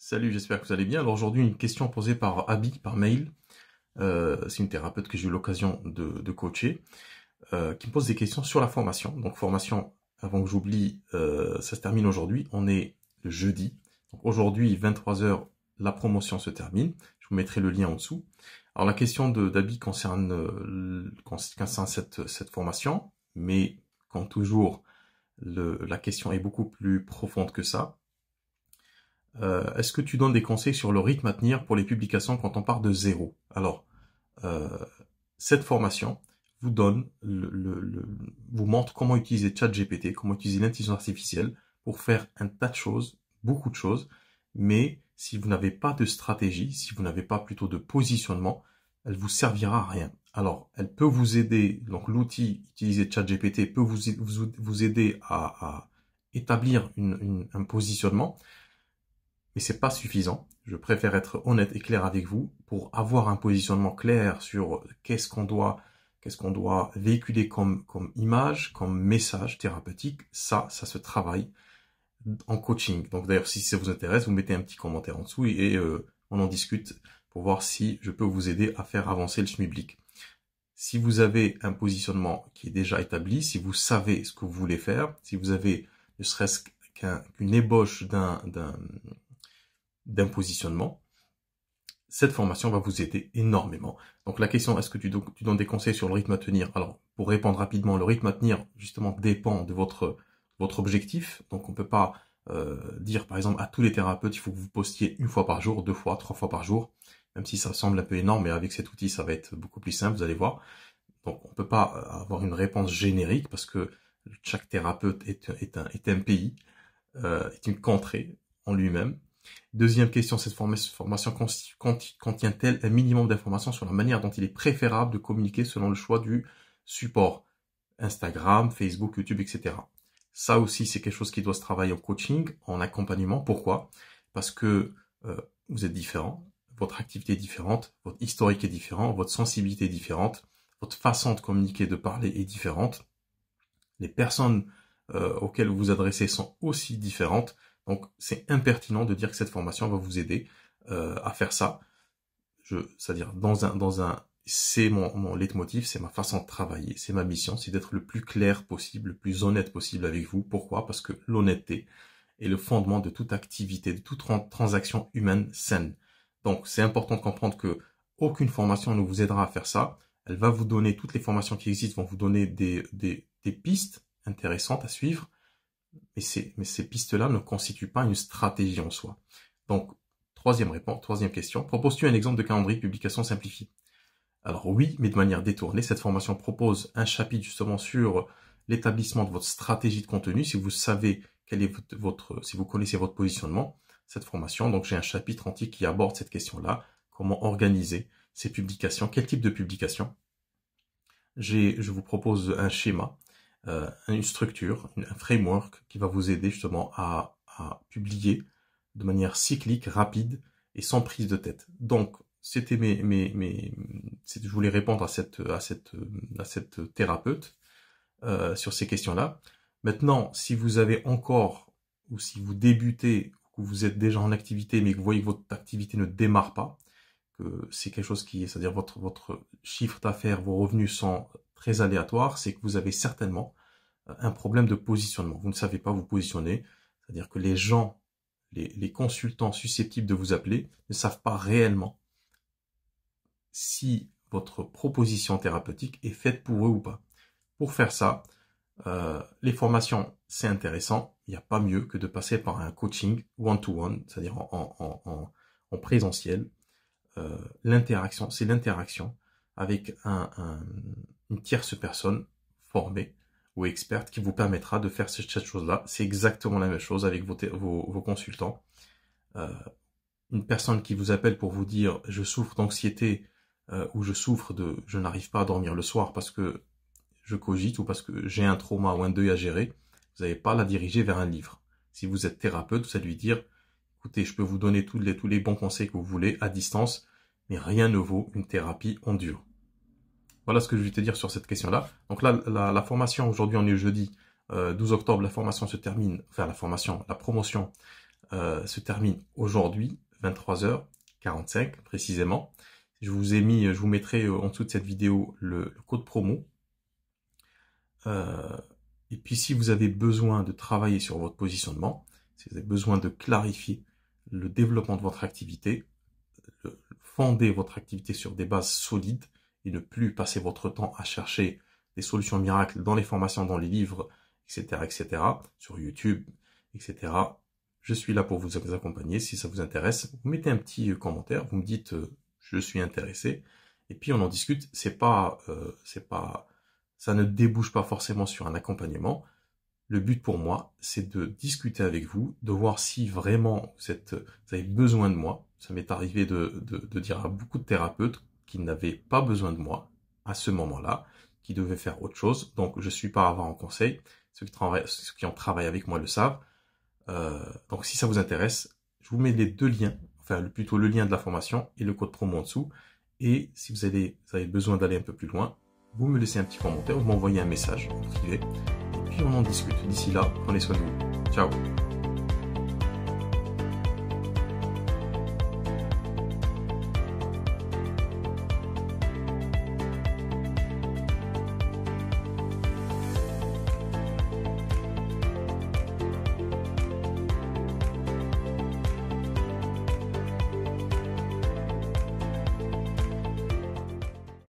Salut, j'espère que vous allez bien. Alors aujourd'hui, une question posée par Abby, par mail. C'est une thérapeute que j'ai eu l'occasion de coacher, qui me pose des questions sur la formation. Donc formation, avant que j'oublie, ça se termine aujourd'hui. On est le jeudi. Donc aujourd'hui, 23 heures, la promotion se termine. Je vous mettrai le lien en dessous. Alors la question d'Abby concerne cette formation, mais comme toujours, la question est beaucoup plus profonde que ça. Est-ce que tu donnes des conseils sur le rythme à tenir pour les publications quand on part de zéro? Alors, euh, cette formation vous donne, vous montre comment utiliser ChatGPT, comment utiliser l'intelligence artificielle pour faire un tas de choses, beaucoup de choses, mais si vous n'avez pas de stratégie, si vous n'avez pas plutôt de positionnement, elle vous servira à rien. Alors, elle peut vous aider, donc l'outil utilisé ChatGPT peut vous aider à établir un positionnement, mais c'est pas suffisant. Je préfère être honnête et clair avec vous pour avoir un positionnement clair sur qu'est-ce qu'on doit véhiculer comme image, comme message thérapeutique. Ça se travaille en coaching. Donc d'ailleurs, si ça vous intéresse, vous mettez un petit commentaire en dessous et on en discute pour voir si je peux vous aider à faire avancer le schmilblick. Si vous avez un positionnement qui est déjà établi, si vous savez ce que vous voulez faire, si vous avez ne serait-ce qu'une ébauche d'un positionnement, cette formation va vous aider énormément. Donc la question, est-ce que tu donnes des conseils sur le rythme à tenir? Alors, pour répondre rapidement, le rythme à tenir, justement, dépend de votre objectif. Donc on ne peut pas dire, par exemple, à tous les thérapeutes, il faut que vous postiez une fois par jour, 2 fois, 3 fois par jour, même si ça semble un peu énorme, mais avec cet outil, ça va être beaucoup plus simple, vous allez voir. Donc on ne peut pas avoir une réponse générique, parce que chaque thérapeute est un pays, est une contrée en lui-même. Deuxième question, cette formation contient-elle un minimum d'informations sur la manière dont il est préférable de communiquer selon le choix du support Instagram, Facebook, YouTube, etc. Ça aussi, c'est quelque chose qui doit se travailler en coaching, en accompagnement. Pourquoi? Parce que vous êtes différent, votre activité est différente, votre historique est différent, votre sensibilité est différente, votre façon de communiquer, de parler est différente. Les personnes auxquelles vous vous adressez sont aussi différentes. Donc, c'est impertinent de dire que cette formation va vous aider à faire ça. C'est-à-dire, c'est mon leitmotiv, c'est ma façon de travailler, c'est ma mission, c'est d'être le plus clair possible, le plus honnête possible avec vous. Pourquoi? Parce que l'honnêteté est le fondement de toute activité, de toute transaction humaine saine. Donc, c'est important de comprendre que aucune formation ne vous aidera à faire ça. Elle va vous donner, toutes les formations qui existent vont vous donner des pistes intéressantes à suivre, mais ces pistes-là ne constituent pas une stratégie en soi. Donc, troisième question, proposes-tu un exemple de calendrier de publication simplifié? Alors oui, mais de manière détournée, cette formation propose un chapitre justement sur l'établissement de votre stratégie de contenu. Si vous savez quel est si vous connaissez votre positionnement, cette formation, donc j'ai un chapitre entier qui aborde cette question-là, comment organiser ces publications, quel type de publication. Je vous propose un schéma, une structure, un framework qui va vous aider justement à publier de manière cyclique, rapide et sans prise de tête. Donc, c'était je voulais répondre à cette thérapeute sur ces questions-là. Maintenant, si vous avez encore, ou si vous débutez, ou que vous êtes déjà en activité, mais que vous voyez que votre activité ne démarre pas, que c'est quelque chose c'est-à-dire votre chiffre d'affaires, vos revenus sont très aléatoires, c'est que vous avez certainement un problème de positionnement. Vous ne savez pas vous positionner, c'est-à-dire que les gens, les consultants susceptibles de vous appeler ne savent pas réellement si votre proposition thérapeutique est faite pour eux ou pas. Pour faire ça, les formations, c'est intéressant. Il n'y a pas mieux que de passer par un coaching one-to-one, c'est-à-dire en présentiel. L'interaction, c'est l'interaction avec une tierce personne formée ou experte qui vous permettra de faire cette chose-là. C'est exactement la même chose avec vos consultants. Une personne qui vous appelle pour vous dire « je souffre d'anxiété » ou « je n'arrive pas à dormir le soir parce que je cogite ou parce que j'ai un trauma ou un deuil à gérer », vous n'allez pas la diriger vers un livre. Si vous êtes thérapeute, vous allez lui dire « écoutez, je peux vous donner tous les bons conseils que vous voulez à distance, mais rien ne vaut une thérapie en dur. » Voilà ce que je vais te dire sur cette question-là. Donc là, la formation, aujourd'hui on est jeudi 12 octobre, la formation se termine, enfin la promotion se termine aujourd'hui, 23h45 précisément. Je vous mettrai en dessous de cette vidéo le code promo. Et puis si vous avez besoin de travailler sur votre positionnement, si vous avez besoin de clarifier le développement de votre activité, fonder votre activité sur des bases solides et ne plus passer votre temps à chercher des solutions miracles dans les formations, dans les livres, etc., sur YouTube, etc. Je suis là pour vous accompagner. Si ça vous intéresse, vous mettez un petit commentaire, vous me dites je suis intéressé, et puis on en discute. Ça ne débouche pas forcément sur un accompagnement. Le but pour moi, c'est de discuter avec vous, de voir si vraiment vous avez besoin de moi. Ça m'est arrivé de dire à beaucoup de thérapeutes qui n'avaient pas besoin de moi à ce moment-là, qui devaient faire autre chose. Donc, je suis pas avare en conseil. Ceux qui en travaillent avec moi le savent. Donc, si ça vous intéresse, je vous mets les deux liens, enfin plutôt le lien de la formation et le code promo en dessous. Et si vous avez besoin d'aller un peu plus loin, vous me laissez un petit commentaire, vous m'envoyez un message en privé. Et puis on en discute. D'ici là, prenez soin de vous. Ciao.